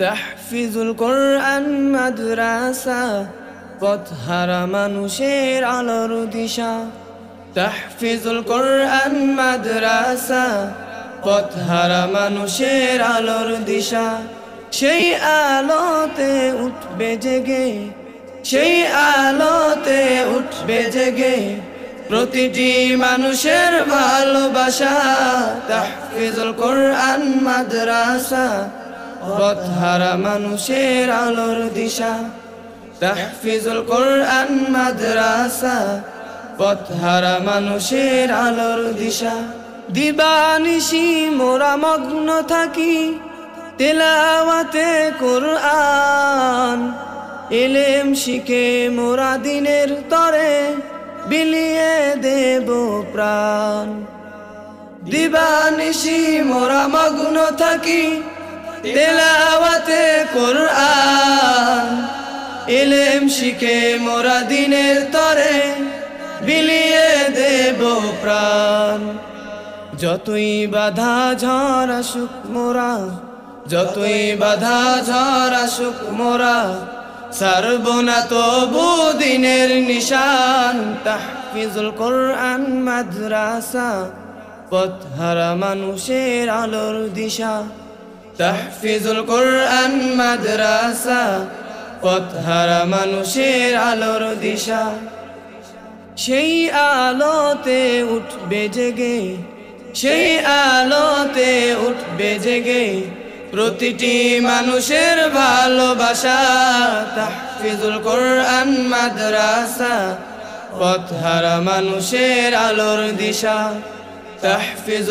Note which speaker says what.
Speaker 1: তাহফিজুল কোরআন মাদ্রাসা, পথহারা মানুষের আলোর দিশা। তাহফিজুল কোরআন মাদ্রাসা, পথহারা মানুষের আলোর দিশা। সেই আলোতে উঠবে জেগে, সেই আলোতে উঠবে জেগে প্রতিটি মানুষের ভালোবাসা। তাহফিজুল কোরআন মাদ্রাসা, পথহারা মানুষের আলোর দিশা। তাহফিজুল কোরআন মাদ্রাসা, পথহারা মানুষের আলোর দিশা। দিবানিশি মোরা মগ্ন থাকি তেলাওয়াতে কোরআন, ইলম শিখে মোরা দিনের তরে বিলিয়ে দেব প্রাণ। দিবানিশি মোরা মগ্ন থাকি তেলাওয়াতে কোরআন, ইলম শিখে মোরা দিনের তরে বিলিয়ে দেব প্রাণ। যতই বাধা ঝড় আসুক মোরা, যতই বাধা ঝড় আসুক মোরা, ছাড়ব না তবু দিনের নিশান। তাহফিজুল কোরআন মাদ্রাসা, পথহারা মানুষের আলোর দিশা। তাহফিজুল কোরআন মাদ্রাসা, পথহারা মানুষের আলোর দিশা। সেই আলোতে উঠবে জেগে, সেই আলোতে উঠবে জেগে প্রতিটি মানুষের ভালোবাসা। তাহফিজুল কোরআন মাদ্রাসা, পথহারা মানুষের আলোর দিশা। তাহফিজুল